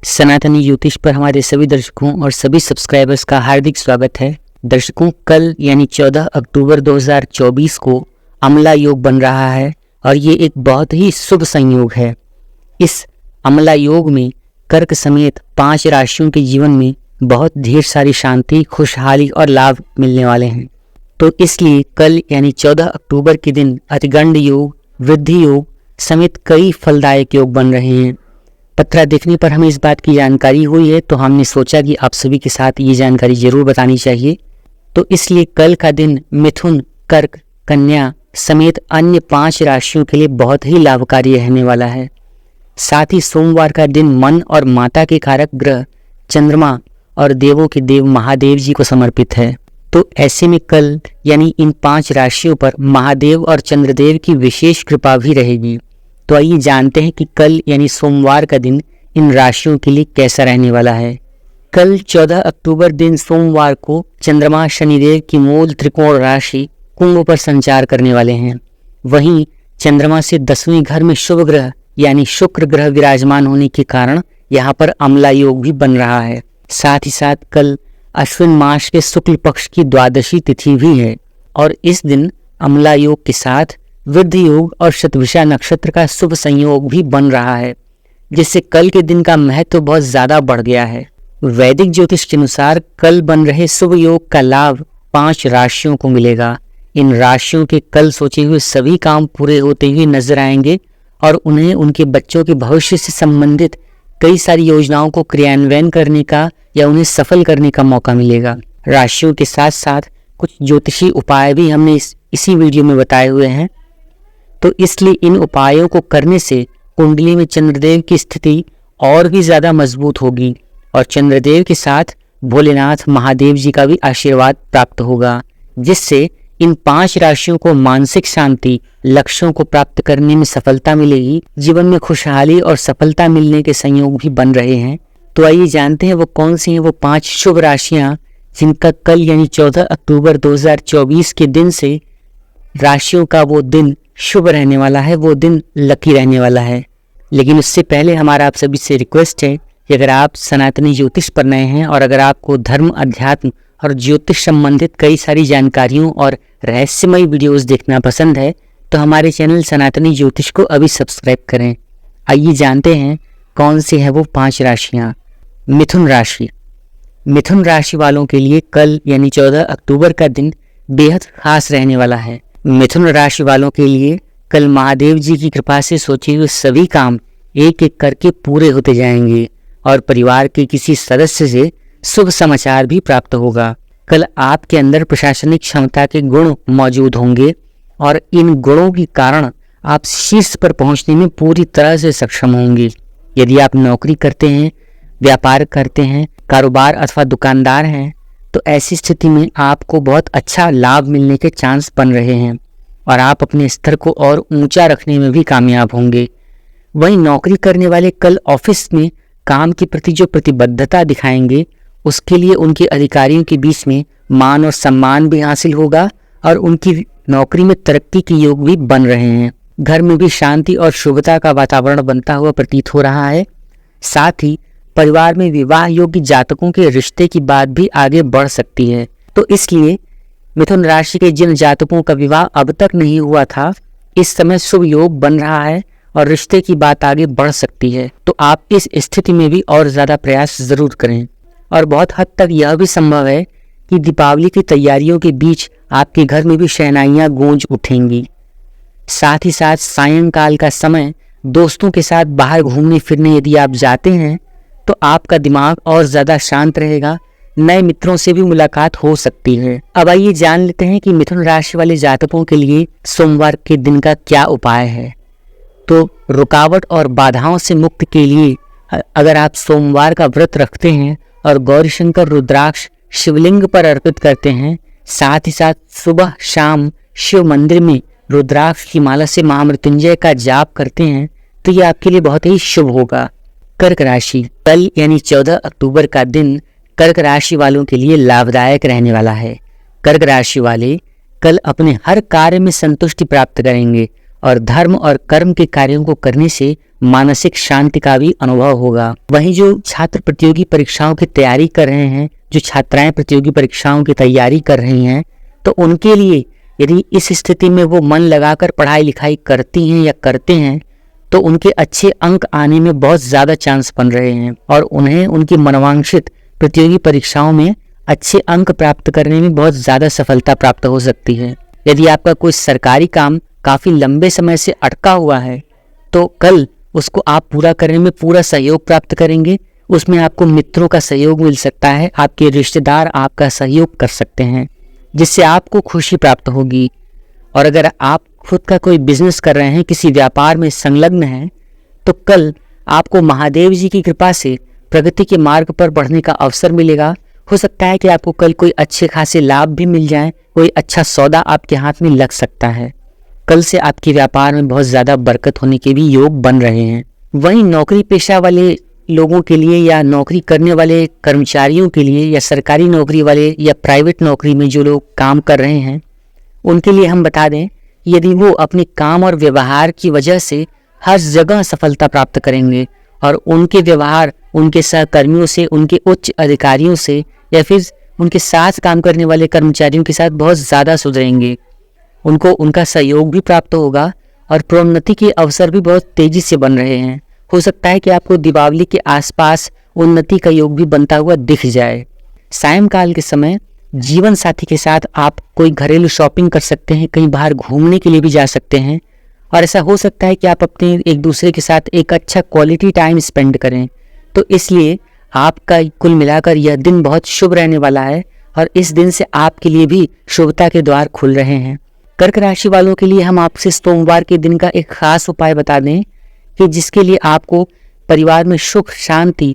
सनातनी ज्योतिष पर हमारे सभी दर्शकों और सभी सब्सक्राइबर्स का हार्दिक स्वागत है। दर्शकों, कल यानी 14 अक्टूबर 2024 को अमला योग बन रहा है और ये एक बहुत ही शुभ संयोग है। इस अमला योग में कर्क समेत 5 राशियों के जीवन में बहुत ढेर सारी शांति, खुशहाली और लाभ मिलने वाले हैं। तो इसलिए कल यानी 14 अक्टूबर के दिन अतिगंड योग, वृद्धि योग समेत कई फलदायक योग बन रहे हैं। पत्रा देखने पर हमें इस बात की जानकारी हुई है, तो हमने सोचा कि आप सभी के साथ ये जानकारी जरूर बतानी चाहिए। तो इसलिए कल का दिन मिथुन, कर्क, कन्या समेत अन्य 5 राशियों के लिए बहुत ही लाभकारी रहने वाला है। साथ ही सोमवार का दिन मन और माता के कारक ग्रह चंद्रमा और देवों के देव महादेव जी को समर्पित है। तो ऐसे में कल यानी इन 5 राशियों पर महादेव और चंद्रदेव की विशेष कृपा भी रहेगी। तो आइए जानते हैं कि कल यानी सोमवार का दिन इन राशियों के लिए कैसा रहने वाला है। कल 14 अक्टूबर दिन सोमवार को चंद्रमा शनिदेव की मूल त्रिकोण राशि कुंभ पर संचार करने वाले हैं। वहीं चंद्रमा से 10वें घर में शुभ ग्रह यानी शुक्र ग्रह विराजमान होने के कारण यहाँ पर अमला योग भी बन रहा है। साथ ही साथ कल अश्विन मास के शुक्ल पक्ष की द्वादशी तिथि भी है और इस दिन अमला योग के साथ वृद्धि योग और शतभिषा नक्षत्र का शुभ संयोग भी बन रहा है, जिससे कल के दिन का महत्व बहुत ज्यादा बढ़ गया है। वैदिक ज्योतिष के अनुसार कल बन रहे शुभ योग का लाभ 5 राशियों को मिलेगा। इन राशियों के कल सोचे हुए सभी काम पूरे होते हुए नजर आएंगे और उन्हें उनके बच्चों के भविष्य से संबंधित कई सारी योजनाओं को क्रियान्वयन करने का या उन्हें सफल करने का मौका मिलेगा। राशियों के साथ साथ कुछ ज्योतिषी उपाय भी हमने इसी वीडियो में बताए हुए हैं। तो इसलिए इन उपायों को करने से कुंडली में चंद्रदेव की स्थिति और भी ज्यादा मजबूत होगी और चंद्रदेव के साथ भोलेनाथ महादेव जी का भी आशीर्वाद प्राप्त होगा, जिससे इन 5 राशियों को मानसिक शांति, लक्ष्यों को प्राप्त करने में सफलता मिलेगी। जीवन में खुशहाली और सफलता मिलने के संयोग भी बन रहे हैं। तो आइए जानते हैं वो कौन सी हैं वो 5 शुभ राशियां जिनका कल यानी 14 अक्टूबर 2024 के दिन से राशियों का वो दिन शुभ रहने वाला है, वो दिन लकी रहने वाला है। लेकिन उससे पहले हमारा आप सभी से रिक्वेस्ट है कि अगर आप सनातनी ज्योतिष पर नए हैं और अगर आपको धर्म, अध्यात्म और ज्योतिष संबंधित कई सारी जानकारियों और रहस्यमय वीडियोस देखना पसंद है तो हमारे चैनल सनातनी ज्योतिष को अभी सब्सक्राइब करें। आइए जानते हैं कौन सी है वो 5 राशियाँ। मिथुन राशि। मिथुन राशि वालों के लिए कल यानी 14 अक्टूबर का दिन बेहद खास रहने वाला है। मिथुन राशि वालों के लिए कल महादेव जी की कृपा से सोचे हुए सभी काम एक एक करके पूरे होते जाएंगे और परिवार के किसी सदस्य से शुभ समाचार भी प्राप्त होगा। कल आपके अंदर प्रशासनिक क्षमता के गुण मौजूद होंगे और इन गुणों के कारण आप शीर्ष पर पहुंचने में पूरी तरह से सक्षम होंगे। यदि आप नौकरी करते हैं, व्यापार करते हैं, कारोबार अथवा दुकानदार हैं तो ऐसी स्थिति में आपको बहुत अच्छा लाभ मिलने के चांस बन रहे हैं और आप अपने स्तर को और ऊंचा रखने में भी कामयाब होंगे। वहीं नौकरी करने वाले कल ऑफिस में काम के प्रति जो प्रतिबद्धता दिखाएंगे उसके लिए उनके अधिकारियों के बीच में मान और सम्मान भी हासिल होगा और उनकी नौकरी में तरक्की के योग भी बन रहे हैं। घर में भी शांति और शुभता का वातावरण बनता हुआ प्रतीत हो रहा है। साथ ही परिवार में विवाह योग्य जातकों के रिश्ते की बात भी आगे बढ़ सकती है। तो इसलिए मिथुन राशि के जिन जातकों का विवाह अब तक नहीं हुआ था, इस समय शुभ योग बन रहा है और रिश्ते की बात आगे बढ़ सकती है। तो आप इस स्थिति में भी और ज्यादा प्रयास जरूर करें। और बहुत हद तक यह भी संभव है कि दीपावली की तैयारियों के बीच आपके घर में भी शहनाइयां गूंज उठेंगी। साथ ही साथ सायंकाल का समय दोस्तों के साथ बाहर घूमने फिरने यदि आप जाते हैं तो आपका दिमाग और ज्यादा शांत रहेगा। नए मित्रों से भी मुलाकात हो सकती है। अब आइए जान लेते हैं कि मिथुन राशि वाले जातकों के लिए सोमवार के दिन का क्या उपाय है। तो रुकावट और बाधाओं से मुक्त के लिए अगर आप सोमवार का व्रत रखते हैं और गौरीशंकर रुद्राक्ष शिवलिंग पर अर्पित करते हैं, साथ ही साथ सुबह शाम शिव मंदिर में रुद्राक्ष की माला से महामृत्युंजय का जाप करते हैं तो ये आपके लिए बहुत ही शुभ होगा। कर्क राशि। कल यानी 14 अक्टूबर का दिन कर्क राशि वालों के लिए लाभदायक रहने वाला है। कर्क राशि वाले कल अपने हर कार्य में संतुष्टि प्राप्त करेंगे और धर्म और कर्म के कार्यों को करने से मानसिक शांति का भी अनुभव होगा। वहीं जो छात्र प्रतियोगी परीक्षाओं की तैयारी कर रहे हैं, जो छात्राएं प्रतियोगी परीक्षाओं की तैयारी कर रही हैं, तो उनके लिए यदि इस स्थिति में वो मन लगाकर पढ़ाई लिखाई करती हैं या करते हैं तो उनके अच्छे अंक आने में बहुत ज़्यादा चांस बन रहे हैं और उन्हें उनकी मनोवांछित प्रतियोगी परीक्षाओं में अच्छे अंक प्राप्त करने में बहुत ज़्यादा सफलता प्राप्त हो सकती है। यदि आपका कोई सरकारी काम काफ़ी लंबे समय से अटका हुआ है तो कल उसको आप पूरा करने में पूरा सहयोग प्राप्त करेंगे। उसमें आपको मित्रों का सहयोग मिल सकता है, आपके रिश्तेदार आपका सहयोग कर सकते हैं जिससे आपको खुशी प्राप्त होगी। और अगर आप खुद का कोई बिजनेस कर रहे हैं, किसी व्यापार में संलग्न हैं, तो कल आपको महादेव जी की कृपा से प्रगति के मार्ग पर बढ़ने का अवसर मिलेगा। हो सकता है कि आपको कल कोई अच्छे खासे लाभ भी मिल जाए, कोई अच्छा सौदा आपके हाथ में लग सकता है। कल से आपके व्यापार में बहुत ज़्यादा बरकत होने के भी योग बन रहे हैं। वहीं नौकरी पेशा वाले लोगों के लिए या नौकरी करने वाले कर्मचारियों के लिए या सरकारी नौकरी वाले या प्राइवेट नौकरी में जो लोग काम कर रहे हैं उनके लिए हम बता दें, यदि वो अपने काम और व्यवहार की वजह से हर जगह सफलता प्राप्त करेंगे और उनके व्यवहार उनके सहकर्मियों से, उनके उच्च अधिकारियों से या फिर उनके साथ काम करने वाले कर्मचारियों के साथ बहुत ज़्यादा सुधरेंगे। उनको उनका सहयोग भी प्राप्त होगा और प्रोन्नति के अवसर भी बहुत तेज़ी से बन रहे हैं। हो सकता है कि आपको दीपावली के आसपास उन्नति का योग भी बनता हुआ दिख जाए। सायंकाल के समय जीवन साथी के साथ आप कोई घरेलू शॉपिंग कर सकते हैं, कहीं बाहर घूमने के लिए भी जा सकते हैं और ऐसा हो सकता है कि आप अपने एक दूसरे के साथ एक अच्छा क्वालिटी टाइम स्पेंड करें। तो इसलिए आपका कुल मिलाकर यह दिन बहुत शुभ रहने वाला है और इस दिन से आपके लिए भी शुभता के द्वार खुल रहे हैं। कर्क राशि वालों के लिए हम आपसे सोमवार के दिन का एक खास उपाय बता दें कि जिसके लिए आपको परिवार में सुख शांति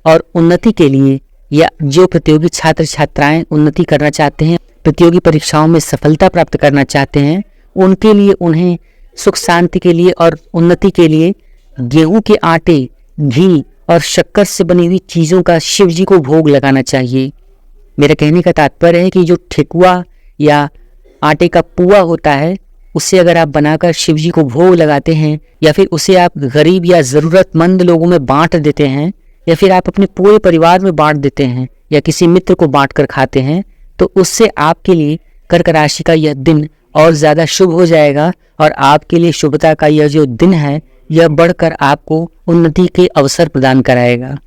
और उन्नति के लिए या जो प्रतियोगी छात्र छात्राएं उन्नति करना चाहते हैं, प्रतियोगी परीक्षाओं में सफलता प्राप्त करना चाहते हैं, उनके लिए उन्हें सुख शांति के लिए और उन्नति के लिए गेहूं के आटे, घी और शक्कर से बनी हुई चीज़ों का शिव जी को भोग लगाना चाहिए। मेरा कहने का तात्पर्य है कि जो ठेकुआ या आटे का पुआ होता है उससे अगर आप बनाकर शिव जी को भोग लगाते हैं या फिर उसे आप गरीब या ज़रूरतमंद लोगों में बांट देते हैं या फिर आप अपने पूरे परिवार में बांट देते हैं या किसी मित्र को बांट कर खाते हैं तो उससे आपके लिए कर्क राशि का यह दिन और ज़्यादा शुभ हो जाएगा और आपके लिए शुभता का यह जो दिन है यह बढ़कर आपको उन्नति के अवसर प्रदान कराएगा।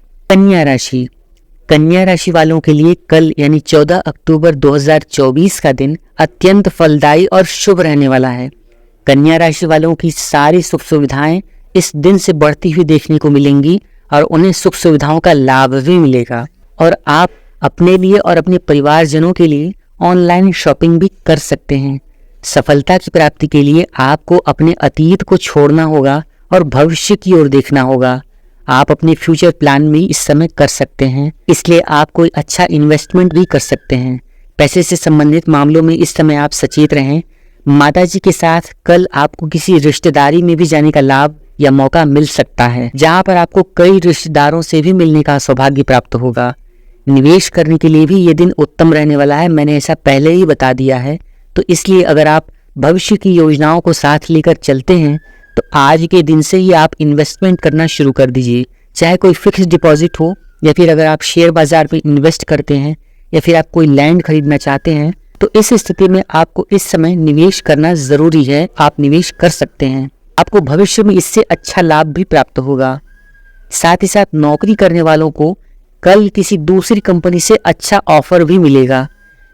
कन्या राशि वालों के लिए कल यानी 14 अक्टूबर 2024 का दिन अत्यंत फलदायी और शुभ रहने वाला है। कन्या राशि वालों की सारी सुख सुविधाएं इस दिन से बढ़ती हुई देखने को मिलेंगी और उन्हें सुख सुविधाओं का लाभ भी मिलेगा और आप अपने लिए और अपने परिवारजनों के लिए ऑनलाइन शॉपिंग भी कर सकते हैं। सफलता की प्राप्ति के लिए आपको अपने अतीत को छोड़ना होगा और भविष्य की ओर देखना होगा। आप अपने फ्यूचर प्लान भी इस समय कर सकते हैं, इसलिए आप कोई अच्छा इन्वेस्टमेंट भी कर सकते हैं। पैसे से संबंधित मामलों में इस समय आप सचेत रहें। माताजी के साथ कल आपको किसी रिश्तेदारी में भी जाने का लाभ या मौका मिल सकता है, जहां पर आपको कई रिश्तेदारों से भी मिलने का सौभाग्य प्राप्त होगा। निवेश करने के लिए भी ये दिन उत्तम रहने वाला है, मैंने ऐसा पहले ही बता दिया है। तो इसलिए अगर आप भविष्य की योजनाओं को साथ लेकर चलते हैं तो आज के दिन से ही आप इन्वेस्टमेंट करना शुरू कर दीजिए, चाहे कोई फिक्स डिपॉजिट हो या फिर अगर आप शेयर बाजार में इन्वेस्ट करते हैं या फिर आप कोई लैंड खरीदना चाहते हैं तो इस स्थिति में आपको इस समय निवेश करना ज़रूरी है। आप निवेश कर सकते हैं, आपको भविष्य में इससे अच्छा लाभ भी प्राप्त होगा। साथ ही साथ नौकरी करने वालों को कल किसी दूसरी कंपनी से अच्छा ऑफर भी मिलेगा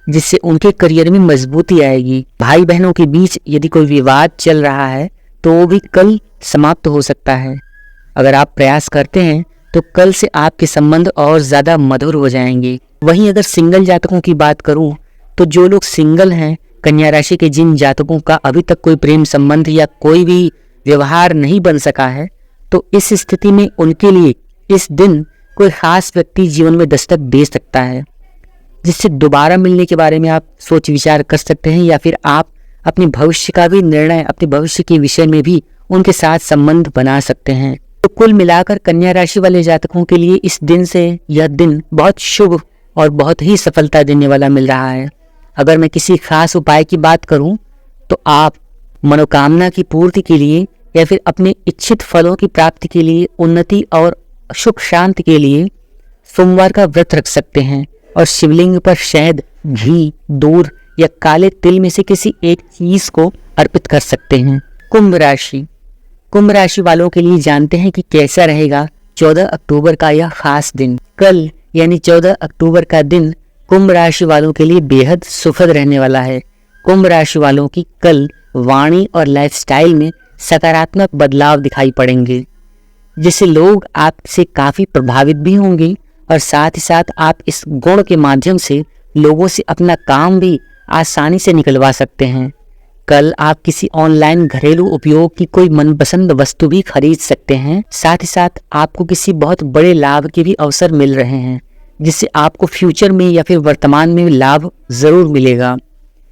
जिससे उनके करियर में मजबूती आएगी। भाई बहनों के बीच यदि कोई विवाद चल रहा है तो वो भी कल समाप्त हो सकता है। अगर आप प्रयास करते हैं तो कल से आपके संबंध और ज़्यादा मधुर हो जाएंगे। वहीं अगर सिंगल जातकों की बात करूं तो जो लोग सिंगल हैं, कन्या राशि के जिन जातकों का अभी तक कोई प्रेम संबंध या कोई भी व्यवहार नहीं बन सका है, तो इस स्थिति में उनके लिए इस दिन कोई खास व्यक्ति जीवन में दस्तक दे सकता है जिससे दोबारा मिलने के बारे में आप सोच विचार कर सकते हैं या फिर आप अपने भविष्य का भी निर्णय, अपने भविष्य के विषय में भी उनके साथ संबंध बना सकते हैं। तो कुल मिलाकर कन्या राशि वाले जातकों के लिए इस दिन से यह दिन बहुत शुभ और बहुत ही सफलता देने वाला मिल रहा है। अगर मैं किसी खास उपाय की बात करूं तो आप मनोकामना की पूर्ति के लिए या फिर अपने इच्छित फलों की प्राप्ति के लिए, उन्नति और सुख शांति के लिए सोमवार का व्रत रख सकते हैं और शिवलिंग पर शहद, घी, दूध या काले तिल में से किसी एक चीज को अर्पित कर सकते हैं। कुंभ राशि वालों के लिए जानते हैं कि कैसा रहेगा 14 अक्टूबर का यह खास दिन। कल यानी 14 अक्टूबर का दिन कुंभ राशि वालों के लिए बेहद सुखद रहने वाला है। कुंभ राशि वालों की कल वाणी और लाइफस्टाइल में सकारात्मक बदलाव दिखाई पड़ेंगे, जिससे लोग आपसे काफी प्रभावित भी होंगे और साथ ही साथ आप इस गुण के माध्यम से लोगों से अपना काम भी आसानी से निकलवा सकते हैं। कल आप किसी ऑनलाइन घरेलू उपयोग की कोई मनपसंद वस्तु भी खरीद सकते हैं। साथ ही साथ आपको किसी बहुत बड़े लाभ के भी अवसर मिल रहे हैं, जिससे आपको फ्यूचर में या फिर वर्तमान में लाभ जरूर मिलेगा।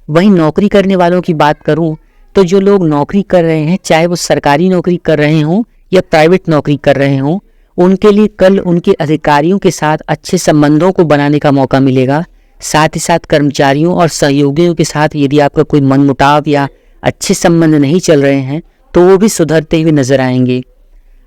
वहीं नौकरी करने वालों की बात करूं तो जो लोग नौकरी कर रहे हैं, चाहे वो सरकारी नौकरी कर रहे हों या प्राइवेट नौकरी कर रहे हों, उनके लिए कल उनके अधिकारियों के साथ अच्छे संबंधों को बनाने का मौका मिलेगा। साथ ही साथ कर्मचारियों और सहयोगियों के साथ यदि आपका कोई मनमुटाव या अच्छे संबंध नहीं चल रहे हैं तो वो भी सुधरते हुए नजर आएंगे।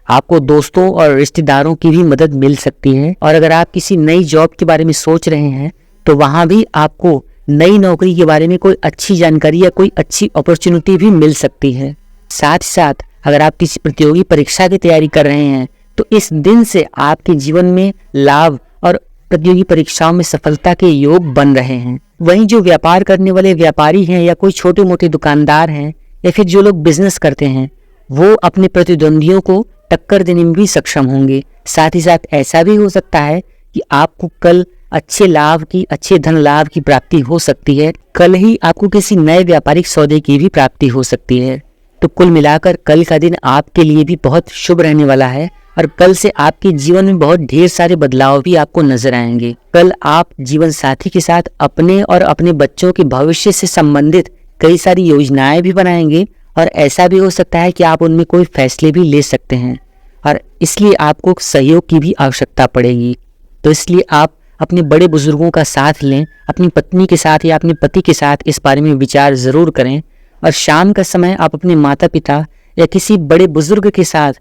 आपको दोस्तों और रिश्तेदारों की भी मदद मिल सकती है और अगर आप किसी नई जॉब के बारे में सोच रहे हैं तो वहाँ भी आपको नई नौकरी के बारे में कोई अच्छी जानकारी या कोई अच्छी अपॉर्चुनिटी भी मिल सकती है। साथ ही साथ अगर आप किसी प्रतियोगी परीक्षा की तैयारी कर रहे हैं तो इस दिन से आपके जीवन में लाभ और प्रतियोगी परीक्षाओं में सफलता के योग बन रहे हैं। वहीं जो व्यापार करने वाले व्यापारी हैं या कोई छोटे मोटे दुकानदार हैं या फिर जो लोग बिजनेस करते हैं, वो अपने प्रतिद्वंदियों को टक्कर देने में भी सक्षम होंगे। साथ ही साथ ऐसा भी हो सकता है कि आपको कल अच्छे धन लाभ की प्राप्ति हो सकती है। कल ही आपको किसी नए व्यापारिक सौदे की भी प्राप्ति हो सकती है। तो कुल मिलाकर कल का दिन आपके लिए भी बहुत शुभ रहने वाला है और कल से आपके जीवन में बहुत ढेर सारे बदलाव भी आपको नजर आएंगे। कल आप जीवन साथी के साथ अपने और अपने बच्चों के भविष्य से संबंधित कई सारी योजनाएं भी बनाएंगे और ऐसा भी हो सकता है कि आप उनमें कोई फैसले भी ले सकते हैं और इसलिए आपको सहयोग की भी आवश्यकता पड़ेगी। तो इसलिए आप अपने बड़े बुजुर्गों का साथ लें, अपनी पत्नी के साथ या अपने पति के साथ इस बारे में विचार जरूर करें और शाम का समय आप अपने माता पिता या किसी बड़े बुजुर्ग के साथ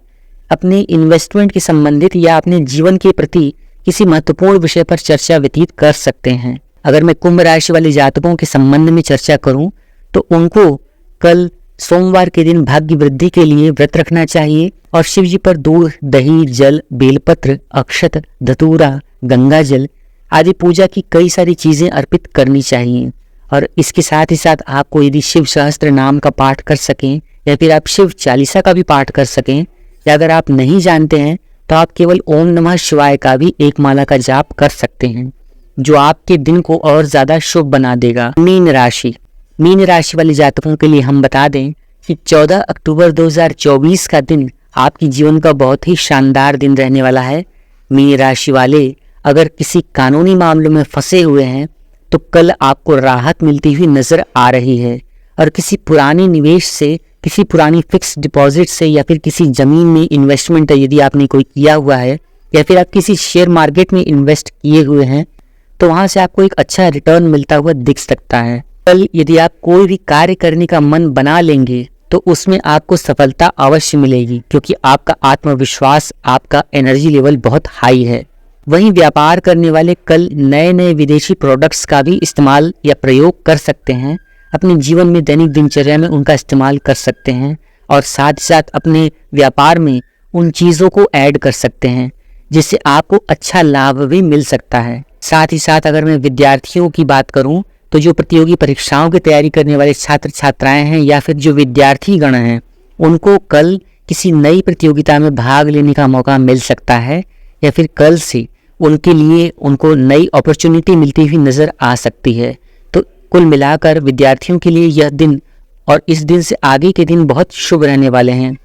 अपने इन्वेस्टमेंट के संबंधित या अपने जीवन के प्रति किसी महत्वपूर्ण विषय पर चर्चा व्यतीत कर सकते हैं। अगर मैं कुंभ राशि वाले जातकों के संबंध में चर्चा करूं तो उनको कल सोमवार के दिन भाग्य वृद्धि के लिए व्रत रखना चाहिए और शिव जी पर दूध, दही, जल, बेलपत्र, अक्षत, धतूरा, गंगा जल आदि पूजा की कई सारी चीजें अर्पित करनी चाहिए। और इसके साथ ही साथ आपको यदि शिव सहस्त्र नाम का पाठ कर सकें या फिर आप शिव चालीसा का भी पाठ कर सकें, या अगर आप नहीं जानते हैं तो आप केवल ओम नमः शिवाय का भी एक माला का जाप कर सकते हैं, जो आपके दिन को और ज्यादा शुभ बना देगा। मीन राशि वाले जातकों के लिए हम बता दें कि 14 अक्टूबर 2024 का दिन आपके जीवन का बहुत ही शानदार दिन रहने वाला है। मीन राशि वाले अगर किसी कानूनी मामलों में फंसे हुए हैं तो कल आपको राहत मिलती हुई नजर आ रही है और किसी पुराने निवेश से, किसी पुरानी फिक्स डिपॉजिट से या फिर किसी जमीन में इन्वेस्टमेंट यदि आपने कोई किया हुआ है या फिर आप किसी शेयर मार्केट में इन्वेस्ट किए हुए हैं तो वहां से आपको एक अच्छा रिटर्न मिलता हुआ दिख सकता है। कल यदि आप कोई भी कार्य करने का मन बना लेंगे तो उसमें आपको सफलता अवश्य मिलेगी, क्योंकि आपका आत्मविश्वास, आपका एनर्जी लेवल बहुत हाई है। वहीं व्यापार करने वाले कल नए नए विदेशी प्रोडक्ट्स का भी इस्तेमाल या प्रयोग कर सकते हैं, अपने जीवन में दैनिक दिनचर्या में उनका इस्तेमाल कर सकते हैं और साथ ही साथ अपने व्यापार में उन चीज़ों को ऐड कर सकते हैं जिससे आपको अच्छा लाभ भी मिल सकता है। साथ ही साथ अगर मैं विद्यार्थियों की बात करूं तो जो प्रतियोगी परीक्षाओं की तैयारी करने वाले छात्र छात्राएं हैं या फिर जो विद्यार्थी गण हैं, उनको कल किसी नई प्रतियोगिता में भाग लेने का मौका मिल सकता है या फिर कल से उनके लिए उनको नई अपॉर्चुनिटी मिलती हुई नजर आ सकती है। तो कुल मिलाकर विद्यार्थियों के लिए यह दिन और इस दिन से आगे के दिन बहुत शुभ रहने वाले हैं।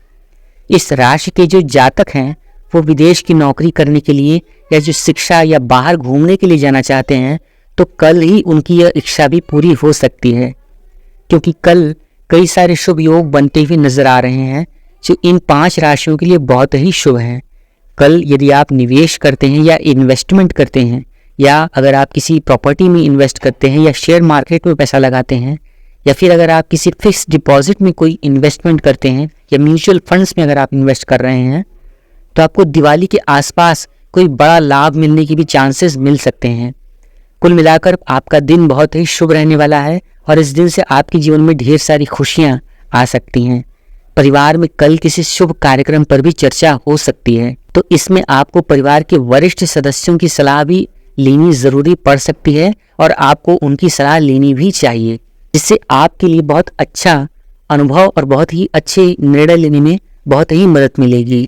इस राशि के जो जातक हैं वो विदेश की नौकरी करने के लिए या जो शिक्षा या बाहर घूमने के लिए जाना चाहते हैं तो कल ही उनकी यह इच्छा भी पूरी हो सकती है, क्योंकि कल कई सारे शुभ योग बनते हुए नजर आ रहे हैं जो इन 5 राशियों के लिए बहुत ही शुभ हैं। कल यदि आप निवेश करते हैं या इन्वेस्टमेंट करते हैं या अगर आप किसी प्रॉपर्टी में इन्वेस्ट करते हैं या शेयर मार्केट में पैसा लगाते हैं या फिर अगर आप किसी फिक्स डिपॉजिट में कोई इन्वेस्टमेंट करते हैं या म्यूचुअल फंड्स में अगर आप इन्वेस्ट कर रहे हैं तो आपको दिवाली के आसपास कोई बड़ा लाभ मिलने की भी चांसेस मिल सकते हैं। कुल मिलाकर आपका दिन बहुत ही शुभ रहने वाला है और इस दिन से आपके जीवन में ढेर सारी खुशियां आ सकती हैं। परिवार में कल किसी शुभ कार्यक्रम पर भी चर्चा हो सकती है, तो इसमें आपको परिवार के वरिष्ठ सदस्यों की सलाह भी लेनी जरूरी पड़ सकती है और आपको उनकी सलाह लेनी भी चाहिए, जिससे आपके लिए बहुत अच्छा अनुभव और बहुत ही अच्छे निर्णय लेने में बहुत ही मदद मिलेगी।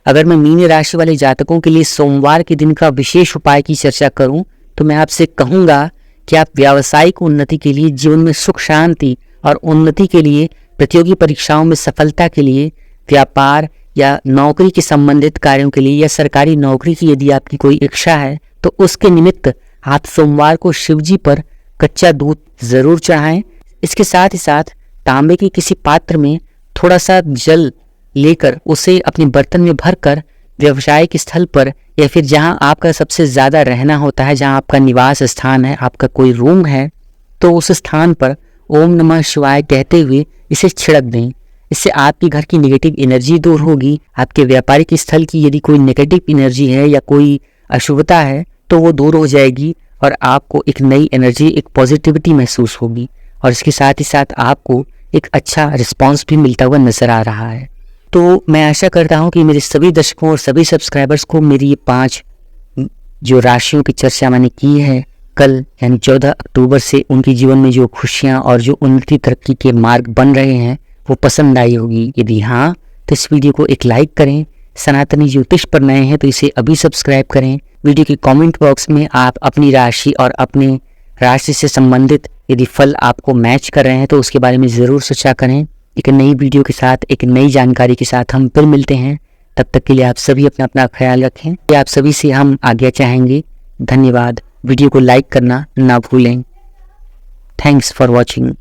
अगर मैं मीन राशि वाले जातकों के लिए सोमवार के दिन का विशेष उपाय की चर्चा करूं तो मैं आपसे कहूंगा कि आप व्यावसायिक उन्नति के लिए, जीवन में सुख शांति और उन्नति के लिए, प्रतियोगी परीक्षाओं में सफलता के लिए, व्यापार या नौकरी के संबंधित कार्यों के लिए या सरकारी नौकरी की यदि आपकी कोई इच्छा है तो उसके निमित्त आप सोमवार को शिवजी पर कच्चा दूध जरूर चढ़ाएं। इसके साथ ही साथ तांबे के किसी पात्र में थोड़ा सा जल लेकर उसे अपने बर्तन में भरकर व्यवसायिक स्थल पर या फिर जहां आपका सबसे ज़्यादा रहना होता है, जहां आपका निवास स्थान है, आपका कोई रूम है, तो उस स्थान पर ओम नमः शिवाय कहते हुए इसे छिड़क दें। इससे आपकी घर की नेगेटिव एनर्जी दूर होगी। आपके व्यापारिक स्थल की यदि कोई नेगेटिव एनर्जी है या कोई अशुभता है तो वो दूर हो जाएगी और आपको एक नई एनर्जी, एक पॉजिटिविटी महसूस होगी और इसके साथ ही साथ आपको एक अच्छा रिस्पॉन्स भी मिलता हुआ नजर आ रहा है। तो मैं आशा करता हूँ कि मेरे सभी दर्शकों और सभी सब्सक्राइबर्स को मेरी ये 5 जो राशियों की चर्चा मैंने की है कल यानी 14 अक्टूबर से उनके जीवन में जो खुशियाँ और जो उन्नति तरक्की के मार्ग बन रहे हैं वो पसंद आई होगी। यदि हाँ तो इस वीडियो को एक लाइक करें। सनातनी ज्योतिष पर नए हैं तो इसे अभी सब्सक्राइब करें। वीडियो के कमेंट बॉक्स में आप अपनी राशि और अपने राशि से संबंधित यदि फल आपको मैच कर रहे हैं तो उसके बारे में ज़रूर चर्चा करें। एक नई वीडियो के साथ, एक नई जानकारी के साथ हम फिर मिलते हैं। तब तक के लिए आप सभी अपना अपना ख्याल रखें। आप सभी से हम आज्ञा चाहेंगे। धन्यवाद। वीडियो को लाइक करना ना भूलें। Thanks for watching.